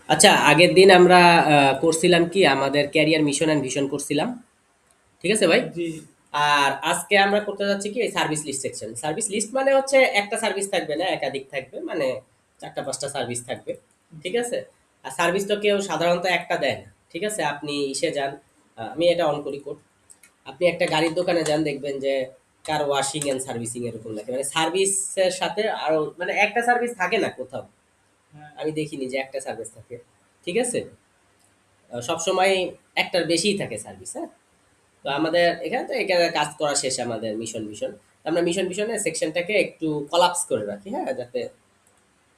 আচ্ছা, আগের দিন আমরা করছিলাম কি আমাদের ক্যারিয়ার মিশন এন্ড ভিশন করছিলাম। ঠিক আছে ভাই? জি। আর আজকে আমরা করতে যাচ্ছি কি service list section. Service list মানে হচ্ছে একটা সার্ভিস থাকবে না, একাধিক থাকবে। মানে ৪টা ৫টা সার্ভিস থাকবে। ঠিক জি। আছে? আর সার্ভিস তো কেউ সাধারণত একটা দেয় না। ঠিক আছে? আপনি ইসে যান, আমি এটা অন করি কোড। আপনি একটা গাড়ির দোকানে যান, দেখবেন যে কার ওয়াশিং এন্ড সার্ভিসিং এরকম লেখা। মানে সার্ভিসের সাথে আরো মানে একটা সার্ভিস থাকে না কোথাও। হ্যাঁ। আমি দেখিনি যে একটা সার্ভিস থাকে। ঠিক আছে? সবসময় একটার বেশিই থাকে সার্ভিস, হ্যাঁ? তো আমাদের এখানে তো এখানে কাজ করা শেষ আমাদের মিশন। আমরা মিশনের সেকশনটাকে একটু কলাপস করে রাখি, হ্যাঁ? যাতে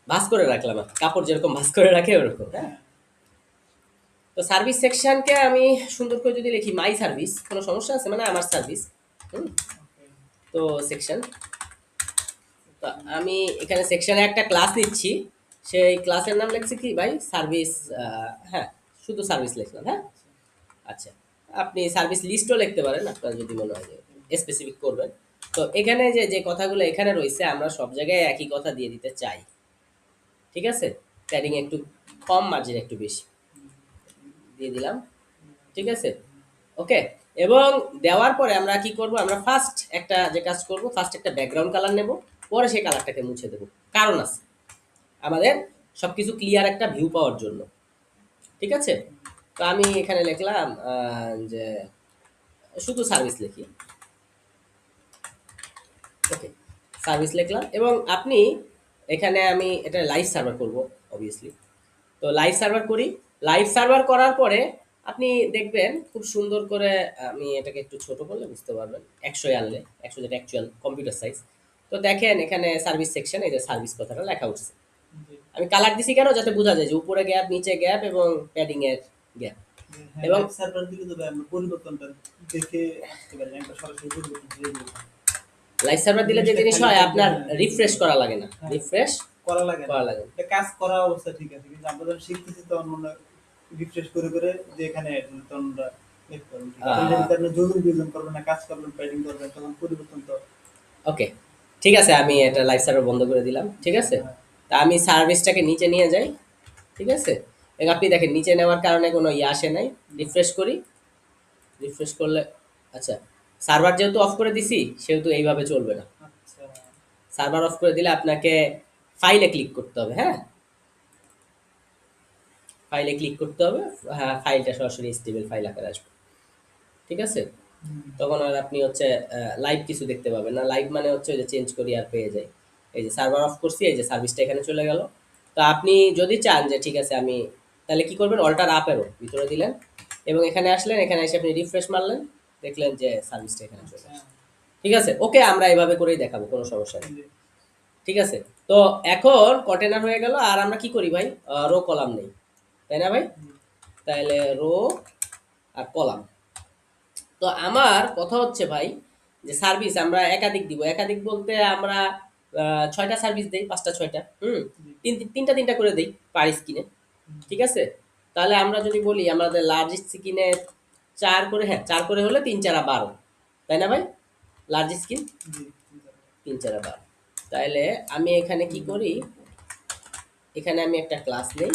ভাঁজ করে রাখলাম আর কি। কাপড় যেরকম ভাঁজ করে রাখে ওরকম, হ্যাঁ? হ্যাঁ। তো সার্ভিস সেকশনকে আমি সুন্দর করে যদি লিখি মাই সার্ভিস, কোনো সমস্যা আছে? মানে আমার সার্ভিস। হুম। ওকে। তো সেকশন, তো সেকশন। আমি এখানে সেকশনে একটা ক্লাস নিচ্ছি। সেই ক্লাসের নাম লিখছি কি ভাই? সার্ভিস। হ্যাঁ, শুধু সার্ভিস লিখলাম, হ্যাঁ? আচ্ছা। আচ্ছা, আপনি সার্ভিস লিস্টও লিখতে পারেন আপনার যদি মনে হয় যে ওকে। স্পেসিফিক করবেন। তো এখানে যে যে কথাগুলো এখানে রয়েছে আমরা সব জায়গায় একই কথা দিয়ে দিতে চাই। ঠিক আছে? প্যাডিং একটু কম, মার্জিন একটু বেশি দিয়ে দিলাম। ঠিক আছে? ওকে। এবং দেওয়ার পরে আমরা কি করব, আমরা ফার্স্ট একটা যে কাজ করব, ফার্স্ট একটা ব্যাকগ্রাউন্ড কালার নেব, পরে সেই কালারটাকে মুছে দেব। কারণ আছে আমাদের সবকিছু ক্লিয়ার একটা ভিউ পাওয়ার জন্য। ঠিক আছে? তো আমি এখানে লিখলাম যে শুধু সার্ভিস লিখি। ওকে, সার্ভিস লিখলাম এবং আপনি এখানে আমি এটা লাইভ সার্ভার করব অবভিয়াসলি। তো লাইভ সার্ভার করি। লাইভ সার্ভার করার পরে আপনি দেখবেন খুব সুন্দর করে, আমি এটাকে একটু ছোট করলে বুঝতে পারবেন, ১০০ আনলে, ১০০ যেটা অ্যাকচুয়াল কম্পিউটার সাইজ। তো দেখেন এখানে সার্ভিস সেকশন, এই যে সার্ভিস কথাটা লেখা উঠছে। জি। আমি কালার দিছি কেন, যাতে বোঝা যায় যে উপরে গ্যাপ, নিচে গ্যাপ এবং প্যাডিং এর গ্যাপ। হ্যাঁ, এবং লাইভ সার্ভার দিলে তো ভাই আমরা পরিবর্তনটা দেখে আসতে পারি না। একবার সরাসরি পরিবর্তন করে দিই। লাইভ সার্ভার দিলে যে জিনিসটা জিনিস খালি হয়, থাকবে, আপনার হ্যাঁ, রিফ্রেশ করা লাগে না। হ্যাঁ, রিফ্রেশ করা লাগে না। করা লাগে না। এটা কাজ করা অবস্থা ঠিক আছে। কিন্তু আমরা যখন শিখতেছি তখন মনে হয় রিফ্রেশ করে যে এখানে তখন আমরা দেখতে পারবো ঠিক। এখন আহ, যদি আপনি যোজন বিয়োজন করবেন না, কাজ করবেন, প্যাডিং করবেন, তখন পরিবর্তন তো ওকে, ঠিক আছে, আমি এটা লাইভ সার্ভার বন্ধ করে দিলাম। ঠিক আছে? হ্যাঁ। তা আমি সার্ভিসটাকে নিচে নিয়ে যাই। ঠিক আছে? এবং আপনি দেখেন নিচে নেওয়ার কারণে কোনো ইয়ে আসে নাই। না। রিফ্রেশ করি। রিফ্রেশ করলে, আচ্ছা, সার্ভার যেহেতু অফ করে দিছি সেহেতু এইভাবে চলবে না। আচ্ছা। সার্ভার অফ করে দিলে আপনাকে ফাইলে ক্লিক করতে হবে, হ্যাঁ? ফাইলে ক্লিক করতে হবে। হ্যাঁ, ফাইলটা সরাসরি স্টেবল ফাইল আকারে আসবে। ঠিক আছে? হুম। তখন আর আপনি হচ্ছে লাইভ কিছু দেখতে পাবেন না। লাইভ মানে হচ্ছে ওই যে চেঞ্জ করি আর পেয়ে যাই। এই যে সার্ভার অফ করছি, এই যে সার্ভিসটা এখানে চলে গেল। তো আপনি যদি চান যে ঠিক আছে আমি, তাহলে কি করবেন, অল্টার আপ এরো ভিতরে দিলেন এবং এখানে আসলেন, এখানে এসে আপনি রিফ্রেশ মারলেন, দেখলেন যে সার্ভিসটা এখানে চলে আচ্ছা। আসে। ঠিক আছে? ওকে, আমরা এভাবে করেই দেখাবো, কোনো সমস্যা নেই। জি। ঠিক আছে? তো এখন কন্টেনার হয়ে গেল, আর আমরা কি করি ভাই, রো কলাম নেই, তাই না ভাই? জি। তাহলে রো আর কলাম। তো আমার কথা হচ্ছে ভাই, যে সার্ভিস আমরা একাধিক দিব। একাধিক বলতে আমরা ৬টা সার্ভিস দেই, ৫টা ৬টা, হুম? জি। তিনটা করে দেই পার স্কিনে। হুম। ঠিক আছে? তাহলে আমরা যদি বলি আমাদের লার্জ স্কিনে ৪ করে, হ্যাঁ ৪ করে হলে ৩ ৪ ১২, তাই না ভাই? লার্জ স্কিন জি। ৩ ৪ ১২। তাহলে আমি এখানে কি করি, এখানে আমি একটা ক্লাস নেই।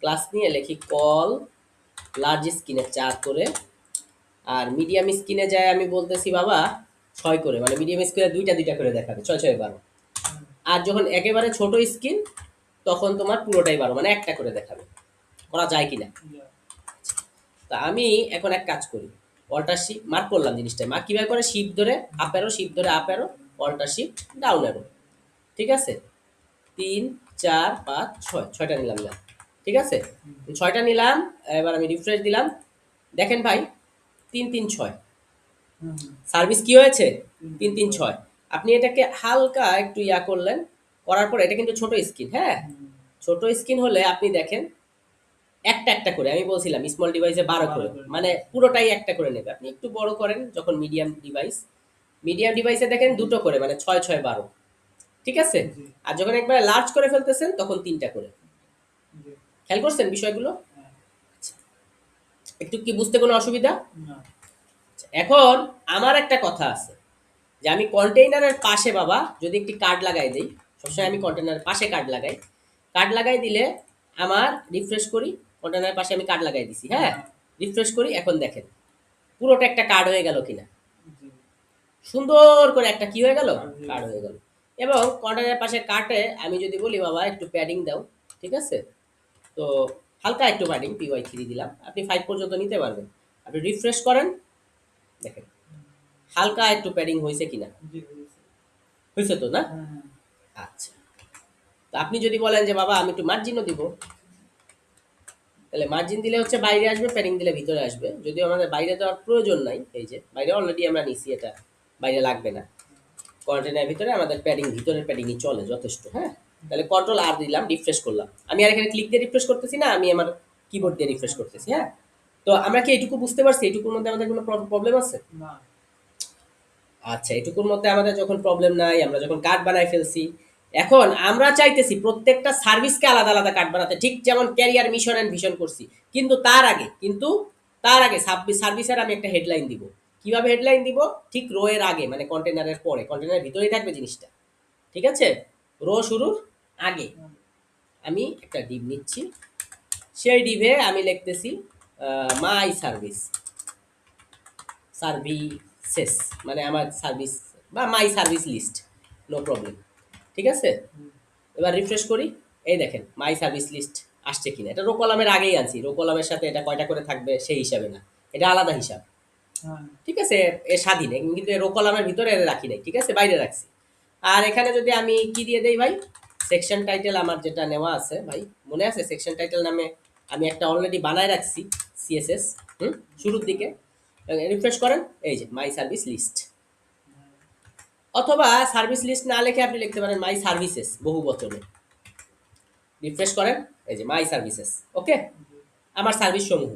ক্লাস নিয়ে লিখি কল লার্জ স্কিনে ৪ করে, আর মিডিয়াম স্ক্রিনে যায় আমি বলতেছি বাবা ৬ করে, মানে মিডিয়াম স্ক্রিনে দুইটা করে দেখাবে, ৬ ৬ ১২। হুম। আর যখন একেবারে ছোট স্ক্রিন তখন তোমার পুরোটাই ১২, মানে একটা করে দেখাবে। করা যায় কিনা? ইয়া। তা আমি এখন এক কাজ করি, অল্টার শিফট মার্ক করলাম জিনিসটা। মার্ক কিভাবে করে, শিফট ধরে আপ অ্যারো, শিফট ধরে up arrow, alt shift down arrow. ঠিক আছে? ৩ ৪ ৫ ৬, ৬টা নিলাম না? ঠিক আছে? হুম। ৬টা নিলাম। এবার আমি রিফ্রেশ দিলাম। দেখেন ভাই, ৩ ৩ ৬ হুম। সার্ভিস কি হয়েছে, তিন তিন তিন তিন ছয়। ছয় আপনি এটাকে হালকা একটু ইয়া করলেন, করার পর এটা কিন্তু ছোট স্ক্রিন, হ্যাঁ? হুম। ছোট স্ক্রিন হলে আপনি দেখেন একটা করে, আমি বলছিলাম স্মল ডিভাইসে ১২ 12 করে, করে মানে নিবে। পুরোটাই একটা করে নেবে। আপনি একটু বড় করেন যখন মিডিয়াম ডিভাইস, মিডিয়াম ডিভাইসে দেখেন দুটো করে, মানে ৬ ৬ ১২। ঠিক আছে? জি। আর যখন একবার লার্জ করে ফেলতেছেন তখন ৩টা করে। জি। খেয়াল করছেন বিষয়গুলো? হ্যাঁ। একটু কি বুঝতে কোনো অসুবিধা? না। এখন আমার একটা কথা আছে, যে আমি কন্টেইনারের পাশে বাবা যদি একটি কার্ড লাগাই দেই, সবসময় আমি কন্টেইনারের পাশে কার্ড লাগাই। কার্ড লাগাই দিলে আমার রিফ্রেশ করি, কন্টেনারের পাশে আমি কার্ড লাগাই দিছি, হ্যাঁ? হ্যাঁ। রিফ্রেশ করি, এখন দেখেন পুরোটা একটা কার্ড হয়ে গেল কিনা? জি। সুন্দর করে একটা কি হয়ে গেল? কার্ড হয়ে কার্ড গেছে। হয়ে গেল। এবং কন্টেনারের পাশে কার্টে আমি যদি বলি বাবা একটু প্যাডিং দাও, ঠিক আছে? তো হালকা একটু প্যাডিং PY3 দিলাম। আপনি 5 পর্যন্ত নিতে পারবেন। আপনি রিফ্রেশ করেন, দেখেন হালকা একটু প্যাডিং হইছে কিনা? জি, হয়েছে। হইছে তো না? হ্যাঁ, হ্যাঁ। আচ্ছা। তো আপনি যদি বলেন যে বাবা আমি একটু মার্জিনও দিব, তাহলে মার্জিন দিলে হচ্ছে বাইরে আসবে, প্যাডিং দিলে ভিতরে আসবে। যদিও আমাদের বাইরে দেওয়ার প্রয়োজন নাই, এই যে বাইরে অলরেডি আমরা নিছি, এটা বাইরে লাগবে না। কন্টেনারের ভিতরে আমাদের প্যাডিং, ভিতরের প্যাডিংই চলে যথেষ্ট, হ্যাঁ? তাহলে কন্ট্রোল আর দিলাম, রিফ্রেশ করলাম। আমি আর এখানে ক্লিক দিয়ে রিফ্রেশ করতেছি না, আমি আমার কিবোর্ড দিয়ে রিফ্রেশ করতেছি, হ্যাঁ? তো আমরা কি এটুকু বুঝতে পারছি? এটুকুর মধ্যে আমাদের কোনো প্রবলেম আছে? না। আচ্ছা, এটুকুর মধ্যে আমাদের যখন প্রবলেম নাই, আমরা যখন কার্ড বানাই ফেলছি, এখন আমরা চাইতেছি প্রত্যেকটা সার্ভিসকে আলাদা আলাদা কার্ড বানাতে, ঠিক যেমন ক্যারিয়ার মিশন এন্ড ভিশন করছি। কিন্তু তার আগে সার্ভিসের আমি একটা হেডলাইন দিব। কিভাবে হেডলাইন দিব? ঠিক রো এর আগে, মানে কন্টেনারের পরে, কন্টেনারের ভিতরেই থাকবে জিনিসটা, ঠিক আছে? রো শুরুর আগে আমি একটা ডিভ নিচ্ছি, সেই ডিভে আমি লিখতেছি মাই সার্ভিস, সার্ভিসেস, মানে আমার সার্ভিস বা my service list, no problem, ঠিক আছে? হুম। এবার রিফ্রেশ করি, এই দেখেন মাই সার্ভিস লিস্ট আসছে কিনা। এটা রো কলামের আগেই আনছি, রো কলামের সাথে এটা কয়টা করে থাকবে সেই হিসাবে না, এটা আলাদা হিসাব, হ্যাঁ। ঠিক আছে? এ স্বাধীন, কিন্তু রো কলামের ভিতরে এর রাখি নাই, ঠিক আছে? বাইরে রাখছি। আর এখানে যদি আমি কি দিয়ে দেই ভাই, সেকশন টাইটেল আমার যেটা নেওয়া আছে ভাই, মনে আছে সেকশন টাইটেল নামে আমি একটা অলরেডি বানায় রাখছি, CSS, শুরুর দিকে। রিফ্রেশ করেন, এই যে মাই সার্ভিস লিস্ট। অথবা সার্ভিস লিস্ট না লিখে আপনি লিখতে পারেন মাই সার্ভিসেস, বহু বচনে। রিফ্রেশ করেন, এই যে মাই সার্ভিসেস, ওকে? আমার সার্ভিস সমূহ।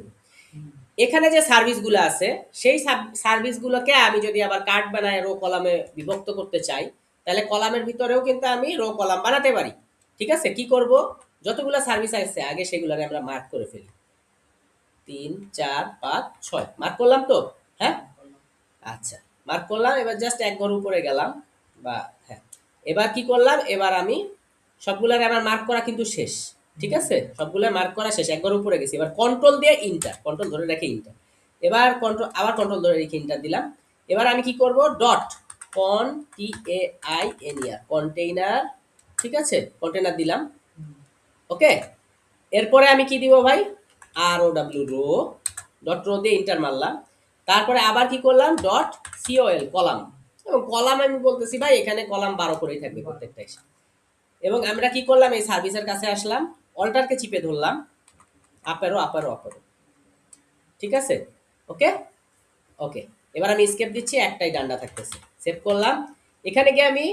হুম। এখানে যে সার্ভিসগুলো আছে, সেই সার্ভিসগুলোকে আমি যদি আবার কার্ড বানায় রো কলামে বিভক্ত করতে চাই, তাহলে কলামের ভিতরেও কিন্তু আমি রো কলাম বানাতে পারি, ঠিক আছে? কি করব? যতগুলো সার্ভিস আছে আগে সেগুলোরে আমরা মার্ক করে ফেলি। 3, 4, 5, 6 মার্ক করলাম তো, হ্যাঁ? হ্যাঁ, বললাম। আচ্ছা, মার্ক করলাম। এবার জাস্ট এক ঘর উপরে গেলাম, বা হ্যাঁ, এবার কি করলাম, এবার আমি সবগুলার আমার মার্ক করা কিন্তু শেষ, ঠিক আছে? সবগুলা মার্ক করা শেষ, এক ঘর উপরে গেছি। এবার কন্ট্রোল দিয়ে ইন্টার, কন্ট্রোল ধরে রেখে ইন্টার, এবার কন্ট্রোল, আবার কন্ট্রোল ধরে রেখে ইন্টার দিলাম। এবার আমি কি করব, ডট CONTAINER, কন্টেইনার, ঠিক আছে? কন্টেইনার দিলাম, হুম। ওকে? এরপরে আমি কি দিব ভাই, ROW, রো, ডট রো দিয়ে ইন্টার মারলাম। তারপরে আবার কি করলাম, ডট COL, কলাম। এবং কলাম আমি বলতেছি ভাই এখানে কলাম 12 করেই থাকবে প্রত্যেকটা এসে। এবং আমরা কি করলাম, এই সার্ভিসের কাছে আসলাম, অল্টারকে চিপে ধরলাম, আপারও আপারও আপারও, ঠিক আছে? ওকে, ওকে। এবার আমি স্কেপ দিচ্ছি, একটাই ডান্ডা থাকতেছে, সেভ করলাম। এখানে গিয়ে আমি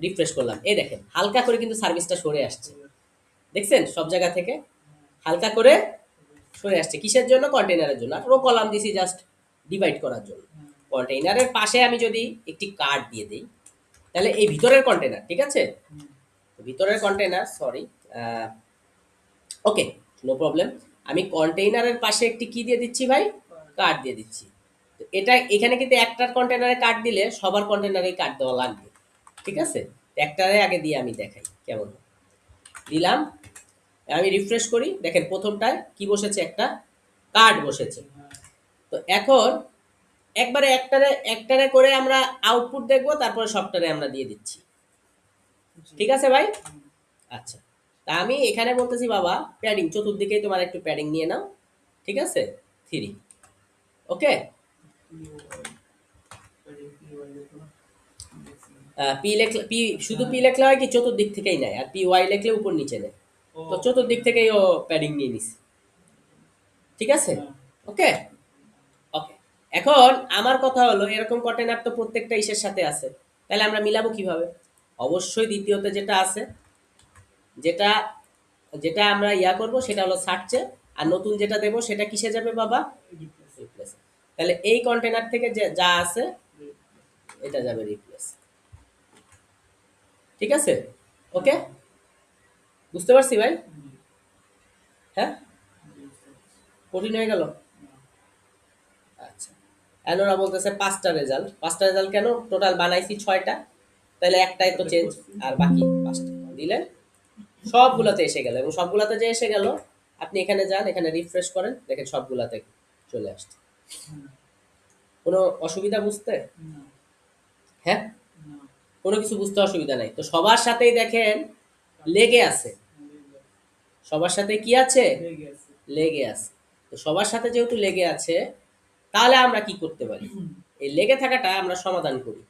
রিফ্রেশ করলাম, এই দেখেন হালকা করে কিন্তু সার্ভিসটা সরে আসছে, দেখছেন? সব জায়গা থেকে হালকা করে সরে আসছে। কিসের জন্য? কন্টেইনারের জন্য। আর রো কলাম দিছি জাস্ট ডিভাইড করার জন্য। কন্টেইনারের পাশে আমি যদি একটি কার্ড দিয়ে দিই, তাহলে এই ভিতরের কন্টেইনার, ঠিক আছে? হুম। ভিতরের কন্টেইনার, সরি, ওকে, নো প্রবলেম। আমি কন্টেইনারের পাশে একটি কি দিয়ে দিচ্ছি ভাই, কার্ড দিয়ে দিচ্ছি। তো এটা এখানে কিন্তু একটার কন্টেইনারে কার্ড দিলে সবার কন্টেইনারে কার্ড দেওয়া লাগবে, ঠিক আছে? তো একটারে আগে দিয়ে আমি দেখাই কেমন হয়। দিলাম, আমি রিফ্রেশ করি, দেখেন প্রথমটায় কি বসেছে, একটা কার্ড বসেছে। হ্যাঁ। তো এখন একবারে একটারে একটারে করে আমরা আউটপুট দেখব, তারপরে সবটারে আমরা দিয়ে দিচ্ছি, জি। ঠিক আছে ভাই? হুম। আচ্ছা, তা আমি এখানে বলতেছি বাবা প্যাডিং চতুর্দিকেই তোমার একটু প্যাডিং নিয়ে নাও, ঠিক আছে? 3, ওকে? পি লেখলে, পি শুধু পি লেখলে হয় কি চতুর্দিক থেকেই নেয়, আর PY লেখলে উপর নিচে নেয়। তো চতুর্দিক থেকেই ও প্যাডিং নিয়ে নিছে, ঠিক আছে? ওকে, ওকে। এখন আমার কথা হলো, এরকম কন্টেনার তো প্রত্যেকটা ইসের সাথে আছে, তাহলে আমরা মিলাবো কিভাবে? অবশ্যই দ্বিতীয়তে যেটা আছে, যেটা যেটা আমরা ইয়া করব সেটা হলো সার্চে, আর নতুন যেটা দেব সেটা কিসে যাবে বাবা, রিপ্লেস। তাহলে এই কন্টেনার থেকে যে যা আছে এটা যাবে রিপ্লেস, ঠিক আছে? ওকে, বুঝতে পারছি ভাই? হ্যাঁ, কঠিন হয়ে গেল? আচ্ছা, এখন ওরা বলতেছে 5টা রেজাল্ট, 5টা রেজাল্ট কেন? টোটাল বানাইছি 6টা, তাহলে একটাই তো চেঞ্জ, আর বাকি 5টা দিলেন। সবগুলাতে এসে গেল, এবং সবগুলাতে যে এসে গেল, আপনি এখানে যান, এখানে রিফ্রেশ করেন, দেখেন সবগুলাতে চলে আসছে। হুম, কোনো অসুবিধা বুঝতে? না, হ্যাঁ, না, কোনো কিছু বুঝতে অসুবিধা নাই। তো সবার সাথেই দেখেন লেগে আছে, সবার সাথে কি আছে? লেগে আছে। লেগে আছে। তো সবার সাথে যেহেতু লেগে আছে, তাহলে আমরা কি করতে পারি? এই লেগে থাকাটা আমরা সমাধান করি।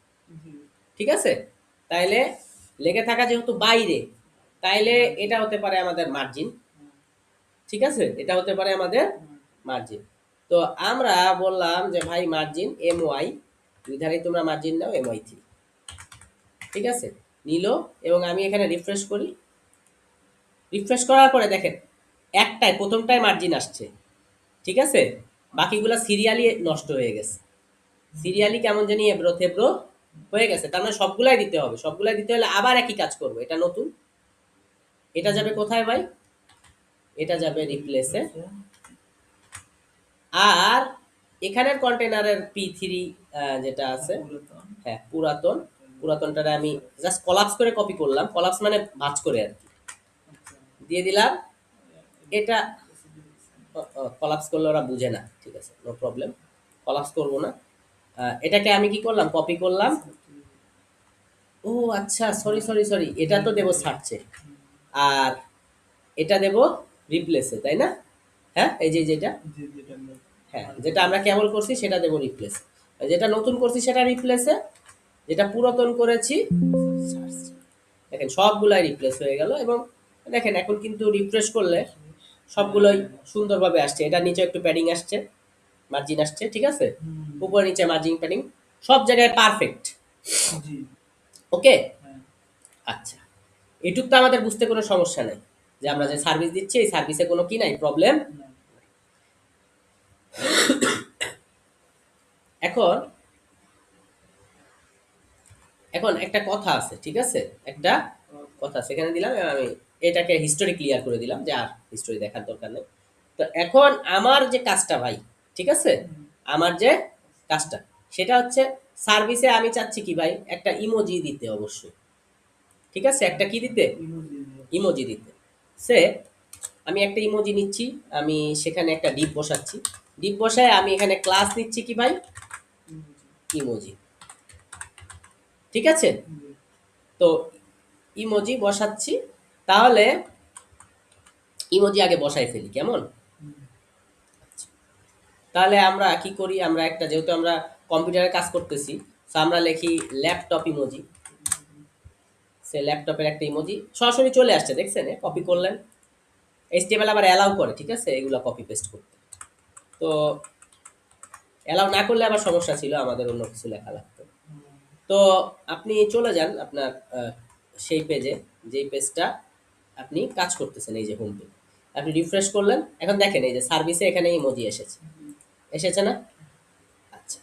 জি, ঠিক আছে? তাইলে লেগে থাকা যেহেতু বাইরে, তাইলে এটা হতে পারে আমাদের মার্জিন। ঠিক আছে? এটা হতে পারে আমাদের মার্জিন। তো আমরা বললাম যে ভাই মার্জিন এম ওয়াই, নির্ধারিত তোমরা মার্জিন নাও এম ওয়াই থ্রি। ঠিক আছে? নিল, এবং আমি এখানে রিফ্রেশ করি। রিফ্রেশ করার পরে দেখেন একটাই, প্রথমটাই মার্জিন আসছে। ঠিক আছে? বাকিগুলা সিরিয়ালি নষ্ট হয়ে গেছে। সিরিয়ালি কেমন জানি এব্রো থেব্রো হয়ে গেছে। তার মানে সবগুলাই দিতে হবে। সবগুলাই দিতে হলে আবার একই কাজ করবো। এটা নতুন, এটা যাবে কোথায় ভাই? এটা যাবে রিপ্লেসে। আর এখানের কন্টেনারের পি থ্রি যেটা আছে, পুরাতন। হ্যাঁ পুরাতন, পুরাতনটারে আমি জাস্ট কলাপস করে কপি করলাম। কলাপস মানে ভাঁজ করে আর কি, আচ্ছা, দিয়ে দিলাম। এটা কলাপস করলে ওরা বুঝে না, ঠিক আছে, নো প্রবলেম, কলাপস করবো না। এটাকে আমি কি করলাম? কপি করলাম। ও আচ্ছা, সরি সরি সরি, এটা তো দেবো সার্চে, আর এটা দেবো রিপ্লেসে, তাই না? হ্যাঁ, এই যে যেটা, জি, যেটা আমরা হ্যাঁ যেটা আমরা কেবল করছি সেটা দেবো রিপ্লেস, যেটা নতুন করছি সেটা রিপ্লেসে, যেটা পুরাতন করেছি search। দেখেন সবগুলাই রিপ্লেস হয়ে গেল, এবং দেখেন এখন কিন্তু রিফ্রেশ করলে সবগুলোই সুন্দরভাবে আসছে। এটা নিচে একটু প্যাডিং আসছে, মার্জিন আসছে, ঠিক আছে, হুম, উপর নিচে মার্জিন প্যাডিং সব জায়গায় পারফেক্ট। জি, ওকে, হ্যাঁ, আচ্ছা, এটুক তো আমাদের বুঝতে কোনো সমস্যা নাই, যে আমরা যে সার্ভিস দিচ্ছি এই সার্ভিসে কোনো কি নাই, প্রবলেম। না, এখন এখন একটা কথা আছে, ঠিক আছে, একটা কথা আছে, এখানে দিলাম, এবং আমি এটাকে হিস্টোরি ক্লিয়ার করে দিলাম, যে আর হিস্টোরি দেখার দরকার নেই। তো এখন আমার যে কাজটা ভাই, ঠিক আছে, আমার যে কাজটা, সেটা হচ্ছে সার্ভিসে আমি চাচ্ছি কি ভাই, একটা ইমোজি দিতে অবশ্যই। ঠিক আছে, একটা কি দিতে? ইমোজি, ইমোজি দিতে। সে আমি একটা ইমোজি নিচ্ছি, আমি সেখানে একটা ডিপ বসাচ্ছি। ডিপ বসায় আমি এখানে ক্লাস নিচ্ছি কি ভাই, ইমোজি। ঠিক আছে, জি, তো ইমোজি বসাচ্ছি। তাহলে ইমোজি আগে বসাই ফেলি, কেমন? হুম, তাহলে আমরা কি করি, আমরা একটা, যেহেতু আমরা কম্পিউটারে কাজ করতেছি, তো আমরা লিখি ল্যাপটপ ইমোজি। সে ল্যাপটপের একটা ইমোজি সরাসরি চলে আসছে, দেখছেন, কপি করলেন। এইচটিএমএল আবার অ্যালাউ করে, ঠিক আছে, এগুলো কপি পেস্ট করতে। তো অ্যালাউ না করলে আবার সমস্যা ছিল, আমাদের অন্য কিছু লেখা লাগতো। তো আপনি চলে যান আপনার সেই পেজে, যেই পেজটা আপনি কাজ করতেছেন, এই যে হোম পেজ, আপনি রিফ্রেশ করলেন। এখন দেখেন এই যে সার্ভিসে এখানে ইমোজি এসেছে, এসেছে না? আচ্ছা,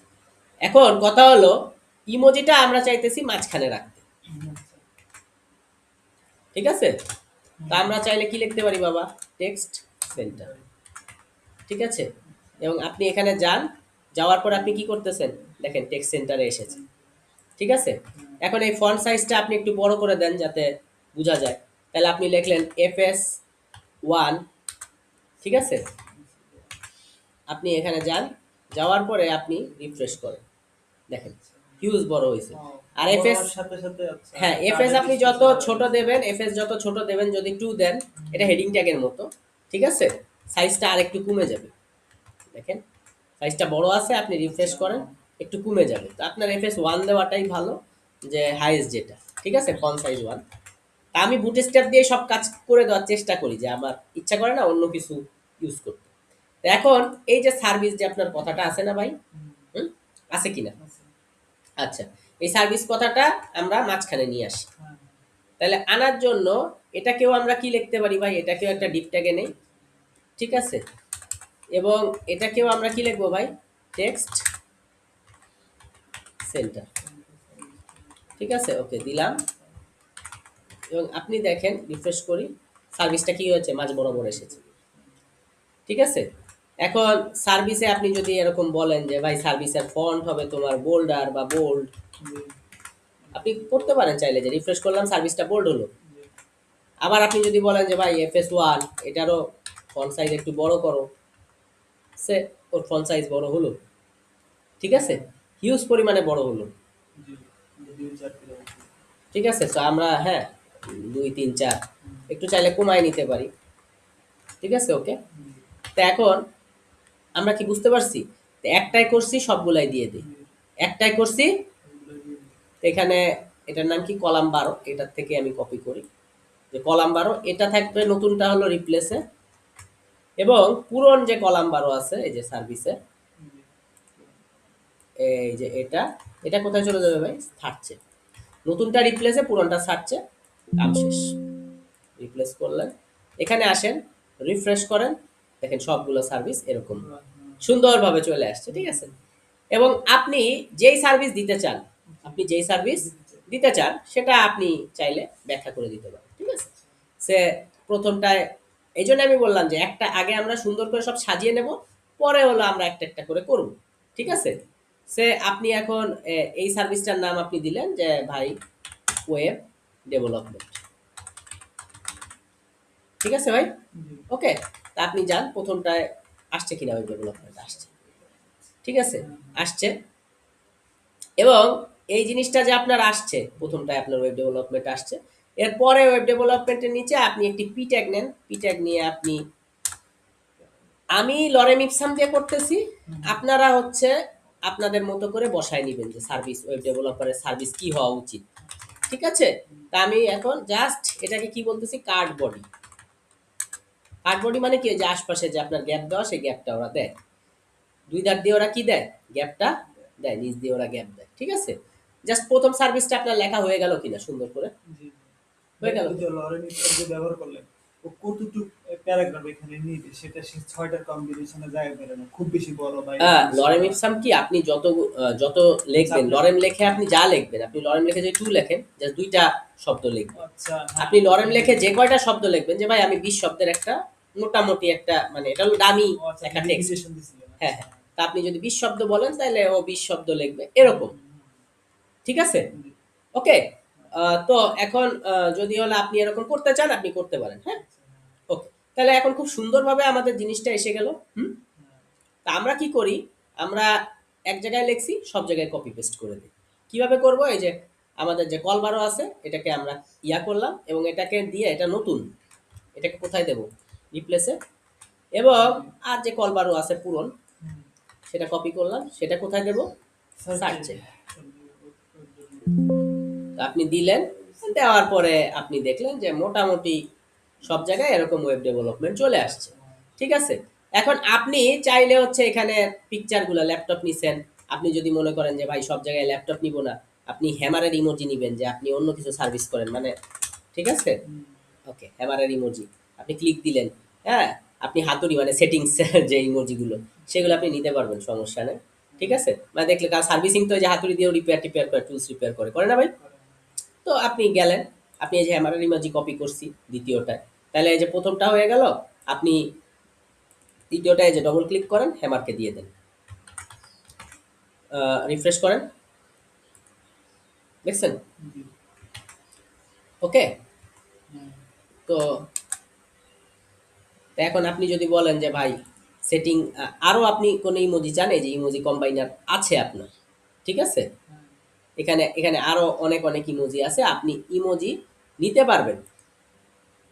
এখন কথা হলো, ইমোজিটা আমরা চাইতেছি মাঝখানে রাখতে, আচ্ছা, ঠিক আছে? তা আমরা চাইলে কি লিখতে পারি বাবা, টেক্সট সেন্টার, ঠিক আছে, এবং আপনি এখানে যান, যাওয়ার পর আপনি কি করতেছেন, দেখেন টেক্সট সেন্টারে এসেছে, ঠিক আছে। এখন এই ফন্ট সাইজটা আপনি একটু বড় করে দেন যাতে বোঝা যায়। তাহলে আপনি লিখলেন FS1, ঠিক আছে, আপনি এখানে যান, যাওয়ার পরে আপনি রিফ্রেশ করেন, দেখেন হিউজ বড় হয়েছে। ও, আর বড় এফএস, হওয়ার সাথে সাথে আচ্ছা, হ্যাঁ এফএস কার্ডের আপনি স্পেস যত বাড়ায় ছোট দিচ্ছে। দেবেন, এফএস যত ছোট দেবেন, যদি 2 দেন, এটা হেডিং ট্যাগের মতো, ঠিক আছে, সাইজটা আর একটু কমে যাবে। দেখেন সাইজটা বড় আছে, আপনি রিফ্রেশ আচ্ছা, করেন, একটু কমে যাবে। তো আপনার FS1 দেওয়াটাই ভালো, যে হাইয়েস্ট যেটা, ঠিক আছে, ফন্ট সাইজ 1। তা আমি বুটস্ট্র্যাপ দিয়ে সব কাজ করে দেওয়ার চেষ্টা করি, যে আমার ইচ্ছা করে না অন্য কিছু ইউজ করতে। তো এখন এই যে সার্ভিস যে আপনার কথাটা আছে না ভাই, হুম, হুম, আছে কিনা? আচ্ছা, আচ্ছা, এই সার্ভিস কথাটা আমরা মাঝখানে নিয়ে আসি। হ্যাঁ, তাহলে আনার জন্য এটাকেও আমরা কি লিখতে পারি ভাই, এটাকেও একটা ডিপ ট্যাগে নেই, ঠিক আছে, এবং এটাকেও আমরা কি লিখবো ভাই, টেক্সট সেন্টার, ঠিক আছে, ওকে দিলাম। এবং আপনি দেখেন রিফ্রেশ করি, সার্ভিসটা কি হয়েছে, মাঝ বরাবর এসেছে, ঠিক আছে। এখন সার্ভিসে আপনি যদি এরকম বলেন যে ভাই সার্ভিসের ফন্ট হবে তোমার বোল্ডার বা বোল্ড, জি, আপনি করতে পারেন চাইলে, যে রিফ্রেশ করলাম সার্ভিসটা বোল্ড হলো। জি, আবার আপনি যদি বলেন যে ভাই FS1 এটারও ফন্ট সাইজ একটু বড় করো, সে ওর ফন্ট সাইজ বড় হলো, ঠিক আছে, হিউজ পরিমাণে বড় হলো, জি, 2-4 কিলো। ঠিক আছে। তো আমরা হ্যাঁ 2 3 4 একটু চাইলে কমায় নিতে পারি, ঠিক আছে, ওকে। জি, তো এখন আমরা কি বুঝতে পারছি, তো একটাই করছি সবগুলাই দিয়ে দিই, জি, একটাই করছি। ওগুলো দিয়ে দিই। তো এখানে এটার নাম কি, কলাম 12, এটার থেকে আমি কপি করি, যে কলাম 12 এটা থাকবে, নতুনটা হলো রিপ্লেসে, এবং পুরন যে কলাম 12 আছে এই যে সার্ভিসে, জি, এই যে এটা, এটা কোথায় চলে যাবে ভাই, থাকছে, নতুনটা রিপ্লেসে, পুরনটা ছাড়ছে, কাম শেষ। রিপ্লেস করলেন, এখানে আসেন, রিফ্রেশ করেন, দেখেন সবগুলো সার্ভিস এরকম সুন্দরভাবে চলে আসছে, ঠিক আছে। এবং আপনি যেই সার্ভিস দিতে চান, আপনি যেই সার্ভিস দিতে চান সেটা আপনি চাইলে ব্যাখ্যা করে দিতে পারেন, ঠিক আছে। সে প্রথমটায়, এই জন্য আমি বললাম যে একটা আগে আমরা সুন্দর করে সব সাজিয়ে নেব, পরে হলো আমরা একটা একটা করে করব, ঠিক আছে। সে আপনি এখন এই সার্ভিসটার নাম আপনি দিলেন যে ভাই ওয়েব ডেভেলপমেন্ট, ঠিক আছে ভাই, জি, ওকে। তা আপনি যান, প্রথমটায় আসছে কিনা ওয়েব ডেভেলপমেন্ট, আসছে, ঠিক আছে, আসছে। এবং এই জিনিসটা যে আপনার আসছে, প্রথমটায় আপনার ওয়েব ডেভেলপমেন্ট আসছে, এরপরে ওয়েব ডেভেলপমেন্টের নিচে আপনি একটি পি ট্যাগ নেন, পি ট্যাগ নিয়ে আপনি, আমি লরেম ইপসাম দিয়ে করতেছি, আপনারা হচ্ছে আপনাদের মতো করে বসায় নিবেন যে সার্ভিস, ওয়েব ডেভেলপারের সার্ভিস কি হওয়া উচিত, ঠিক আছে। তা আমি এখন জাস্ট এটাকে কি বলতেছি, কার্ড বডি। কার্ড বডি মানে কি, ওই যে আশপাশে যে আপনার গ্যাপ দেওয়া, সেই গ্যাপটা ওরা দেয়, দুই ধার দিয়ে ওরা কি দেয়, গ্যাপটা দেয়, নিচ দিয়ে ওরা গ্যাপ দেয়, ঠিক আছে। জাস্ট প্রথম সার্ভিসটা আপনার লেখা হয়ে গেল কিনা সুন্দর করে, জি। হয়ে গেল ওই তো? যে লরেন স্টার যে ব্যবহার করলেন, ও কতটুক প্যারাগ্রাফ এখানে নিবে সেটা সে ৬টার কম্বিনেশনে জায়গা পেরে না। খুব বেশি বড় বা হ্যাঁ, এরকম লরেম ছোট। ইপসাম কি, আপনি যত লিখবেন, চাপলে লরেম লেখে আপনি যা লিখবেন, আপনি লরেম লেখে যদি টু লেখেন, জাস্ট দুইটা শব্দ লিখবেন। আচ্ছা, হ্যাঁ, আপনি লরেম হ্যাঁ, লেখে যে কয়টা শব্দ লিখবেন, যে ভাই আমি 20 শব্দের একটা মোটামুটি একটা, মানে এটা হলো ডামি ও আচ্ছা, একটা টেক্সট, লিমিটেশন দিছিলেন। হ্যাঁ আচ্ছা। হ্যাঁ। তা আপনি যদি 20 শব্দ বলেন তাহলে ও 20 শব্দ লিখবে, এরকম, ঠিক আছে, জি, ওকে। তো এখন যদি হলে আপনি এরকম করতে চান, আপনি করতে পারেন, হ্যাঁ, আচ্ছা, ওকে। তাহলে এখন খুব সুন্দরভাবে আমাদের জিনিসটা এসে গেল, হুম। হ্যাঁ, তা আমরা কি করি, আমরা এক জায়গায় লিখছি, সব জায়গায় কপি পেস্ট করে দিই। কিভাবে করব, এই যে আমাদের যে কল 12 আছে এটাকে আমরা ইয়া করলাম, এবং এটাকে দিয়ে, এটা নতুন, এটাকে কোথায় দেব, রিপ্লেসে, এবং জি, আর যে কল 12 আছে পুরন, হুম, সেটা কপি করলাম, সেটা কোথায় দেব, সার্চে, সার্চে। তো আপনি দিলেন, দেওয়ার পরে আপনি দেখলেন যে মোটামুটি সব জায়গায় এরকম ওয়েব ডেভেলপমেন্ট চলে আসছে, ঠিক আছে। এখন আপনি চাইলে হচ্ছে এখানে পিকচারগুলো, ল্যাপটপ নিছেন, আপনি যদি মনে করেন যে ভাই সব জায়গায় ল্যাপটপ নিব না, আপনি হ্যামারের ইমোজি নিবেন, যে আপনি অন্য কিছু সার্ভিস করেন, মানে, ঠিক আছে, হুম, ওকে, হ্যামারের ইমোজি আপনি ক্লিক দিলেন, হ্যাঁ, আপনি হাতুড়ি মানে সেটিংস যে ইমোজিগুলো, সেগুলো আপনি নিতে পারবেন, সমস্যা নেই, ঠিক আছে। মানে দেখলে কার সার্ভিসিং তো, ওই যে হাতুড়ি দিয়েও রিপেয়ার টিপেয়ার করে, টুলস রিপেয়ার করে না ভাই। করে, তো আপনি গেলেন, আপনি এই যে হ্যামারের ইমোজি কপি করছি দ্বিতীয়টায়, তাহলে এই যে প্রথমটা হয়ে গেল, আপনি দ্বিতীয়টায় যে ডবল ক্লিক করেন, হ্যামারকে দিয়ে দেন, রিফ্রেশ করেন, দেখছেন, জি, ওকে। হ্যাঁ, তো তো এখন আপনি যদি বলেন যে ভাই সেটিং, আরও আপনি কোনো ইমোজি চান, এই যে ইমোজি কম্বাইনার আছে আপনার, ঠিক আছে, হ্যাঁ, এখানে এখানে আরো অনেক অনেক ইমোজি আছে, আপনি ইমোজি নিতে পারবেন,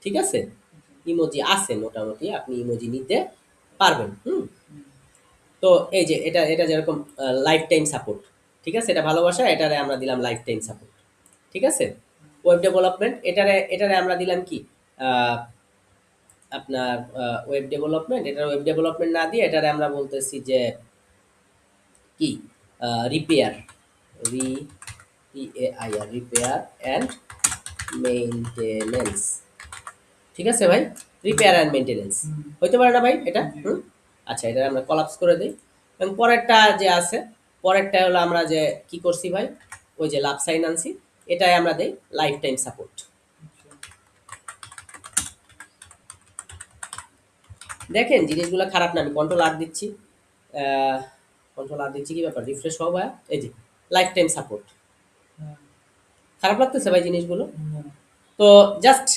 ঠিক আছে, ইমোজি আছে মোটামুটি, আপনি ইমোজি নিতে পারবেন, হুম। হুম, তো এই যে এটা এটা যেরকম লাইফ টাইম সাপোর্ট, ঠিক আছে, এটা ভালোবাসা, এটারে আমরা দিলাম লাইফ টাইম সাপোর্ট, ঠিক আছে। ওয়েব ডেভেলপমেন্ট, এটারে এটারে আমরা দিলাম কি, আহ, আপনার ওয়েব ডেভেলপমেন্ট, এটা ওয়েব ডেভেলপমেন্ট না দিয়ে এটারে আমরা বলতেছি যে কি, রিপেয়ার, রি PAIR, রিপেয়ার অ্যান্ড মেইনটেনেন্স, ঠিক আছে ভাই, রিপেয়ার অ্যান্ড মেইনটেনেন্স, হুম, হইতে পারে না ভাই এটা, জি, হুম। আচ্ছা, এটা আমরা কলাপস করে দিই, এবং পরেরটা যে আছে, পরেরটা হলো আমরা যে কি করছি ভাই, ওই যে লাভ সাইন আনছি, এটাই আমরা দেই লাইফ টাইম সাপোর্ট। আচ্ছা, দেখেন জিনিসগুলো খারাপ না, আমি কন্ট্রোল আর দিচ্ছি, কন্ট্রোল আর দিচ্ছি, কি ব্যাপার, রিফ্রেশ হওয়া ভাই, এই যে লাইফ টাইম সাপোর্ট, হ্যাঁ, খারাপ লাগতেছে ভাই জিনিসগুলো। হুম, তো জাস্ট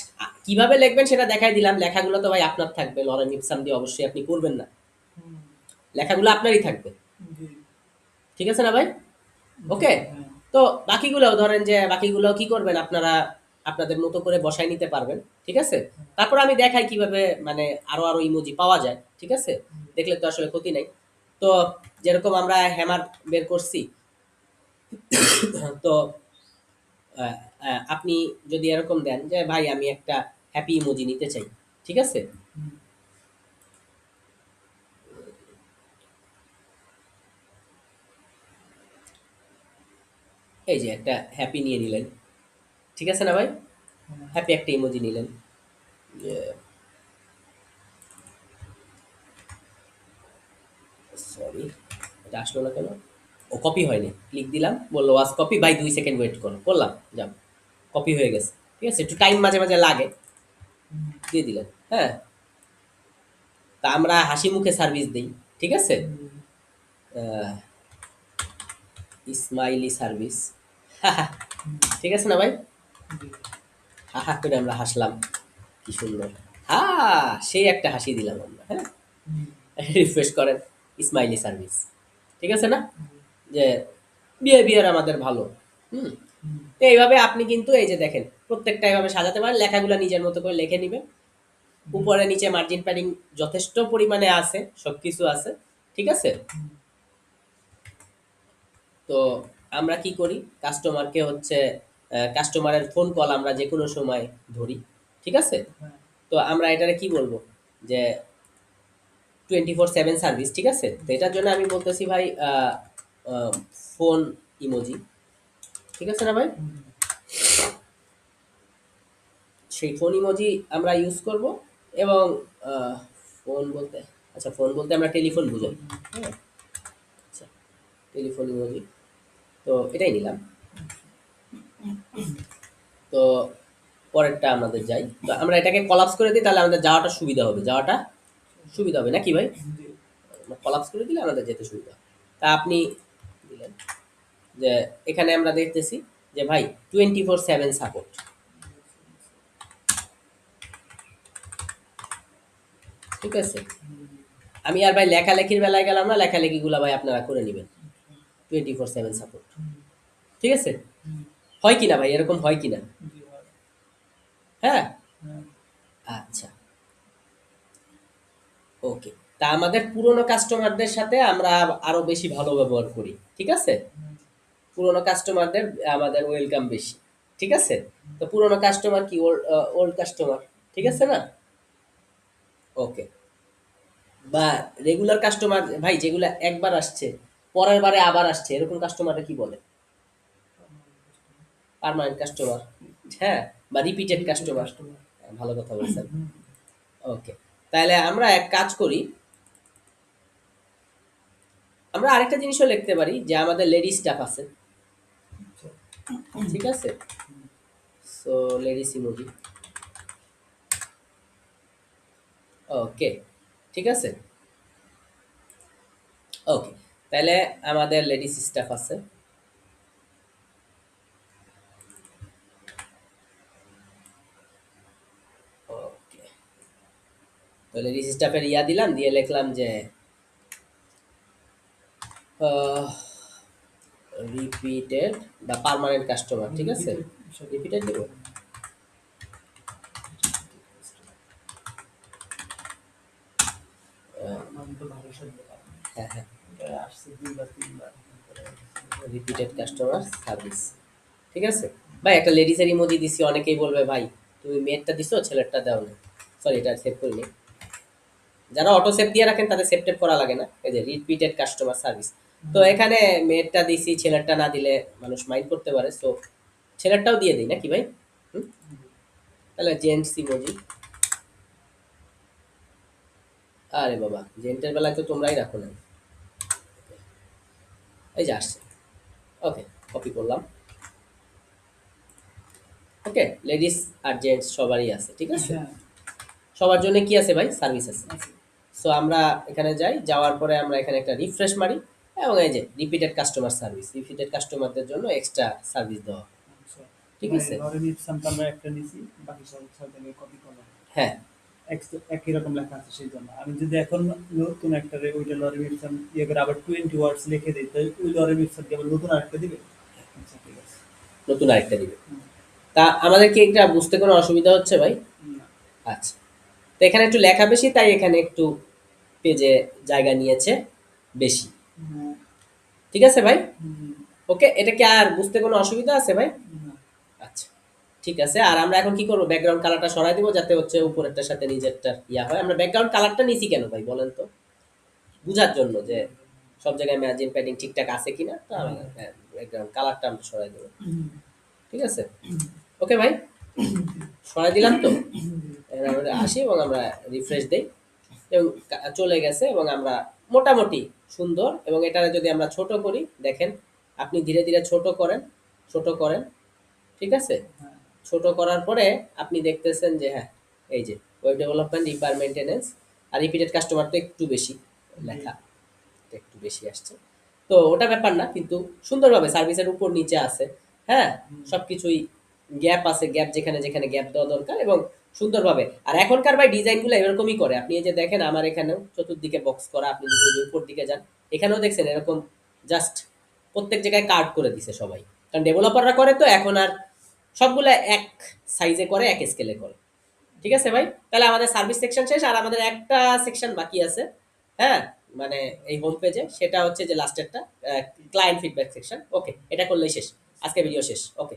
কিভাবে লিখবেন সেটা দেখাই দিলাম। লেখাগুলো তো ভাই আপনার থাকবে। লরেন ইপসাম দিয়ে অবশ্যই আপনি করবেন না। হুম, লেখাগুলো আপনারই থাকবে। জি, ঠিক আছে না ভাই? জি, ওকে? হ্যাঁ, তো বাকিগুলোও ধরেন যে বাকিগুলো কি করবেন আপনারা আপনাদের মতো করে বসায় নিতে পারবেন। ঠিক আছে? তারপর আমি দেখাই কিভাবে মানে আরো ইমোজি পাওয়া যায়। ঠিক আছে? দেখলে তো আসলে ক্ষতি নাই। তো যেরকম আমরা হ্যামার বের করছি, তো আ আপনি যদি এরকম দেন যে ভাই আমি একটা হ্যাপি ইমোজি নিতে চাই। ঠিক আছে? হুম, এই যে একটা হ্যাপি নিয়ে নিলেন। ঠিক আছে না ভাই? হ্যাঁ, হ্যাপি একটা ইমোজি নিলেন। যে সরি, এটা আসলো না কেন? ও কপি হয়নি। ক্লিক দিলাম, বলল ওয়াজ কপি, বাই ২ সেকেন্ড ওয়েট করো। করলাম, যাও। কপি হয়ে গেছে। ঠিক আছে? একটু টাইম মাঝে, মাঝে লাগে। হুম, দিয়ে দিলেন। হ্যাঁ? তা আমরা হাসি মুখে সার্ভিস দেই। ঠিক আছে? হুম, আ স্মাইলি সার্ভিস। হুম, ঠিক আছে না ভাই? জি, হা করে আমরা হাসলাম। কি সুন্দর। হা! সেই একটা হাসি দিলাম আমরা। হ্যাঁ? হুম, রিফ্রেশ করেন। Smiley service. ঠিক আছে না? হুম, যে বিহেভিয়ার আমাদের ভালো। হুম? হুম, তো এইভাবে আপনি কিন্তু এই যে দেখেন প্রত্যেকটা এভাবে সাজাতে পারেন। লেখাগুলো নিজের মতো করে লিখে নিবেন। হুম, উপরে নিচে মার্জিন প্যাডিং যথেষ্ট পরিমাণে আছে, সবকিছু আছে। ঠিক আছে? হুম, তো আমরা কি করি? কাস্টমারকে হচ্ছে কাস্টমারের ফোন কল আমরা যেকোনো সময় ধরি। ঠিক আছে? হ্যাঁ, তো আমরা এটারে কি বলব? যে 24/7 সার্ভিস। ঠিক আছে? তো জি, এটার জন্য আমি বলতেছি ভাই আ ফোন ইমোজি। ঠিক আছে না ভাই? হুম, সেই ফোন ইমোজি আমরা ইউজ করব এবং আ ফোন বলতে আচ্ছা ফোন বলতে আমরা টেলিফোন বুঝাই। টেলিফোন, হ্যাঁ? আচ্ছা, টেলিফোন ইমোজি। তো এটাই নিলাম। তো পরেরটা আমাদের যাই। তো আমরা এটাকে কলাপস করে দিই, তাহলে আমাদের যাওয়াটা সুবিধা হবে। যাওয়াটা সুবিধা হবে নাকি ভাই? জি, কলাপস করে দিলে আমাদের যেতে সুবিধা হবে। তা আপনি দিলেন যে এখানে আমরা দেখতেছি যে ভাই 24/7 সাপোর্ট। ঠিক আছে? হুম, আমি আর ভাই লেখালেখির বেলায় গেলাম না। লেখালেখিগুলা ভাই আপনারা করে নিবেন। 24/7 সাপোর্ট। হুম, ঠিক আছে? হুম, হয় কিনা ভাই? এরকম হয় কিনা? জি, হয়, হ্যাঁ? হ্যাঁ, আচ্ছা, ওকে। তা আমাদের পুরনো কাস্টমারদের সাথে আমরা আরো বেশি ভালো ব্যবহার করি। ঠিক আছে? হুম, পুরনো কাস্টমারদের আমাদের ওয়েলকাম বেশি। ঠিক আছে? তো পুরনো কাস্টমার কি ওল্ড কাস্টমার। ঠিক আছে না? ওকে। বা রেগুলার কাস্টমার ভাই যেগুলা একবার আসছে, পরের বারে আবার আসছে, এরকম কাস্টমাররা কি বলে? Permanent customer. হ্যাঁ? বা রিপিটেড রিপিটেড কাস্টমার। কাস্টমার, ভালো কথা বলছেন। হুম, ওকে। তাহলে আমরা এক কাজ করি, আমরা আরেকটা জিনিসও লিখতে পারি যে আমাদের লেডি স্টাফ আছে। আচ্ছা, ঠিক আছে? হুম, সো লেডিস ইমোজি। ওকে। ঠিক আছে? ওকে। তাহলে আমাদের লেডিস স্টাফ আছে। ওকে। তো লেডিস স্টাফের ইয়া দিলাম, দিয়ে লিখলাম যে রিপিটেড বা পার্মানেন্ট কাস্টমার। ঠিক আছে? রিপিটেড সরি, রিপিটেড দেব? মানে তো ভালো শব্দ পাবেন। হ্যাঁ, হ্যাঁ। এটা আসছে ২ বার ৩ বার। Repeated customer service. ঠিক আছে? ভাই একটা লেডিসের ইমোজি দিছি, অনেকেই বলবে ভাই তুমি মেয়েরটা দিছো ছেলেরটা দাও না। সরি, এটা সেভ করিনি। যারা অটো সেভ দিয়ে রাখেন তাদের সেভ টেভ করা লাগে না। এই যে রিপিটেড কাস্টমার সার্ভিস। তো হুম, এখানে মেয়েরটা দিছি, ছেলেরটা না দিলে মানুষ মাইন্ড করতে পারে। সো ছেলেরটাও দিয়ে দিই নাকি ভাই? হুম? তাহলে জেন্টস ইমোজি। আরে বাবা, জেন্টের বেলায় তো তোমরাই রাখো না। এই যে আসছে। ওকে, কপি করলাম। ওকে, লেডিস আর জেন্টস সবারই আছে। ঠিক আছে? হ্যাঁ, সবার জন্য কি আছে ভাই? সার্ভিস আছে। আছে, সো আমরা এখানে যাই, যাওয়ার পরে আমরা এখানে একটা রিফ্রেশ মারি এবং এই যে রিপিটেড কাস্টমার সার্ভিস, রিপিটেড কাস্টমারদের জন্য এক্সট্রা সার্ভিস দেওয়া হয়। আচ্ছা, ঠিক ভাই আছে? লরেন ইপসাম তো আমরা একটা নিছি, বাকি সব সব জায়গায় কপি করলাম। হ্যাঁ, একই রকম লেখা আছে সেই জন্য। আমি যদি এখন নতুন একটা ওইটা লরেন ইপসাম ইয়ে করে আবার 20 ওয়ার্ডস লিখে দিই, তাহলে ওই লরেন ইপসাম কি আবার নতুন আরেকটা দিবে? আচ্ছা ঠিক আছে। নতুন আরেকটা দিবে। হুম, তা আমাদের কি এটা বুঝতে কোনো অসুবিধা হচ্ছে ভাই? না, আচ্ছা। তো এখানে একটু লেখা বেশি, তাই এখানে একটু পেজে জায়গা নিয়েছে বেশি। হুম, ঠিক আছে ভাই? হুম, ওকে, এটা কি আর বুঝতে কোনো অসুবিধা আছে ভাই? না। আচ্ছা, ঠিক আছে। আর আমরা এখন কি করবো, ব্যাকগ্রাউন্ড কালারটা সরাই দিব যাতে হচ্ছে উপরেরটার সাথে নিচেরটা ইয়া হয়। আমরা ব্যাকগ্রাউন্ড কালারটা নিছি কেন ভাই বলেন তো? বুঝার জন্য যে সব জায়গায় ম্যাজিন প্যাডিং ঠিকঠাক আছে কিনা। তো আমরা ব্যাকগ্রাউন্ড কালারটা আমরা সরাই দেবো। ঠিক আছে? ওকে ভাই, সরাই দিলাম তো। এবার আমরা আসি এবং আমরা রিফ্রেশ দেই এবং চলে গেছে এবং আমরা মোটামুটি সুন্দর। এবং এটা যদি আমরা ছোট করি, দেখেন আপনি ধীরে ধীরে ছোট করেন, ছোট করেন। ঠিক আছে? হ্যাঁ, ছোট করার পরে আপনি দেখতেছেন যে হ্যাঁ, এই যে ওয়েব ডেভেলপমেন্ট, রিপার মেইনটেনেন্স আর রিপিটেড কাস্টমার তো একটু বেশি জি। লেখা, এটা একটু বেশি আসছে। তো ওটা ব্যাপার না, কিন্তু সুন্দরভাবে সার্ভিসের উপর নিচে আছে। হ্যাঁ, হুম, সবকিছুই গ্যাপ আছে, গ্যাপ যেখানে যেখানে গ্যাপ দেওয়া দরকার এবং সুন্দরভাবে। আর এখনকার ভাই ডিজাইনগুলো এরকমই করে। আপনি এই যে দেখেন আমার এখানেও চতুর্দিকে বক্স করা, আপনি যদি ওই যে উপর দিকে যান এখানেও দেখছেন এরকম জাস্ট প্রত্যেক জায়গায় কার্ড করে দিছে সবাই। কারণ ডেভেলপাররা করে তো এখন আর সবগুলা এক সাইজে করে, এক স্কেলে করে। ঠিক আছে ভাই? তাহলে আমাদের সার্ভিস সেকশন শেষ আর আমাদের একটা সেকশন বাকি আছে। হ্যাঁ? মানে এই হোম পেজে সেটা হচ্ছে যে লাস্টেরটা ক্লায়েন্ট ফিডব্যাক সেকশন। ওকে, এটা করলেই শেষ। আজকে ভিডিও শেষ। ওকে।